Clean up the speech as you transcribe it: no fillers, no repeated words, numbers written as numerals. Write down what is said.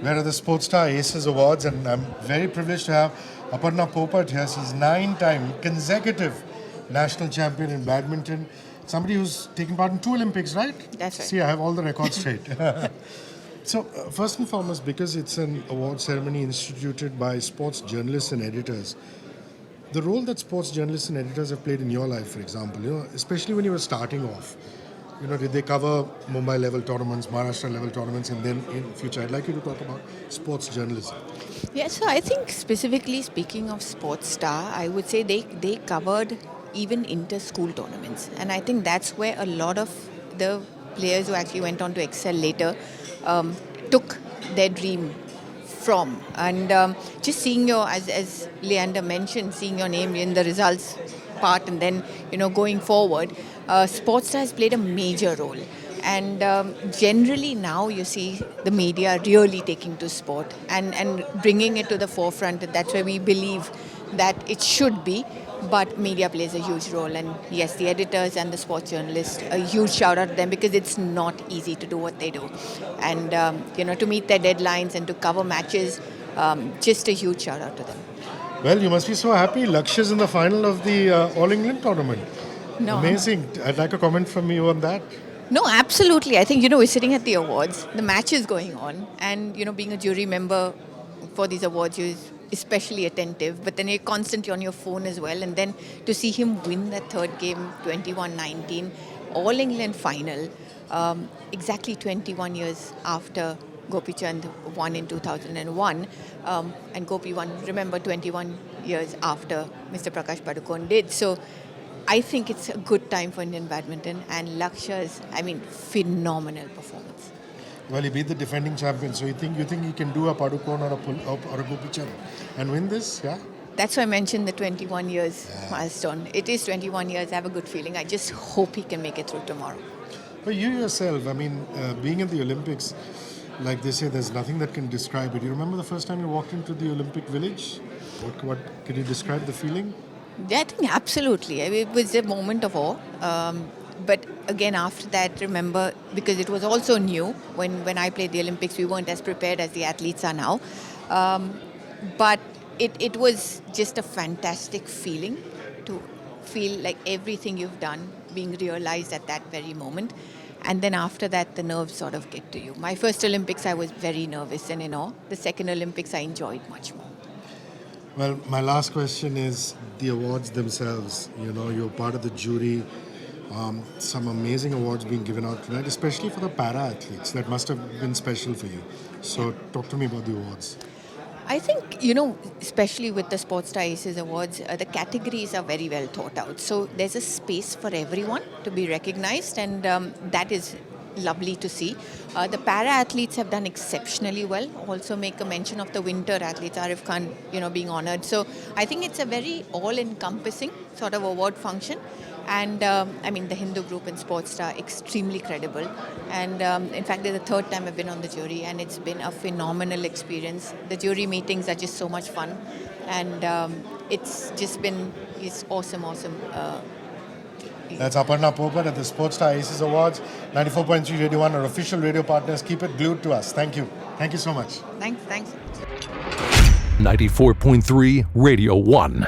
We're at the Sports Star Aces Awards, and I'm very privileged to have Aparna Popat here. She's 9-time consecutive national champion in badminton. Somebody who's taken part in 2 Olympics, right? That's right. See, I have all the records straight. So, first and foremost, because it's an award ceremony instituted by sports journalists and editors, the role that sports journalists and editors have played in your life, for example, especially when you were starting off, did they cover Mumbai level tournaments, Maharashtra level tournaments, and then in future, I'd like you to talk about sports journalism. Yeah, so I think specifically speaking of Sports Star, I would say they covered even inter-school tournaments. And I think that's where a lot of the players who actually went on to excel later took their dream from. And just seeing as Leander mentioned, seeing your name in the results part and then, going forward, Sports Star has played a major role. And generally now you see the media really taking to sport and bringing it to the forefront. That's where we believe that it should be. But media plays a huge role. And yes, the editors and the sports journalists, a huge shout out to them because it's not easy to do what they do. And, to meet their deadlines and to cover matches, just a huge shout out to them. Well, you must be so happy. Laksha's in the final of the All England tournament. No. Amazing. I'd like a comment from you on that. No, absolutely. I think, we're sitting at the awards, the match is going on, and, being a jury member for these awards, you're especially attentive, but then you're constantly on your phone as well. And then to see him win that third game, 21-19, All England final, exactly 21 years after Gopi Chand won in 2001, and Gopi won, remember, 21 years after Mr. Prakash Padukone did. So I think it's a good time for Indian badminton, and Laksha's, phenomenal performance. Well, he beat the defending champion, so you think he can do a Padukone or a Gopi Chand and win this? Yeah. That's why I mentioned the 21 years milestone. It is 21 years. I have a good feeling. I just hope he can make it through tomorrow. But you yourself, being in the Olympics, like they say, there's nothing that can describe it. You remember the first time you walked into the Olympic Village? What can you describe the feeling? Yeah, I think absolutely. It was a moment of awe. But again, after that, remember, because it was also new, when I played the Olympics, we weren't as prepared as the athletes are now. But it was just a fantastic feeling to feel like everything you've done being realized at that very moment. And then after that, the nerves sort of get to you. My first Olympics, I was very nervous and in awe. The second Olympics, I enjoyed much more. Well, my last question is the awards themselves. You're part of the jury. Some amazing awards being given out tonight, especially for the para-athletes. That must have been special for you. So talk to me about the awards. I think, especially with the Sports Star Aces Awards, the categories are very well thought out. So there's a space for everyone to be recognized, and that is lovely to see. The para-athletes have done exceptionally well. Also make a mention of the winter athletes, Arif Khan, being honored. So I think it's a very all-encompassing sort of award function. And the Hindu group in Sports Star, extremely credible. And in fact, they're the third time I've been on the jury, and it's been a phenomenal experience. The jury meetings are just so much fun. And it's awesome. That's Aparna Popat at the Sports Star Aces Awards. 94.3 Radio 1, our official radio partners. Keep it glued to us. Thank you. Thank you so much. Thanks. 94.3 Radio 1.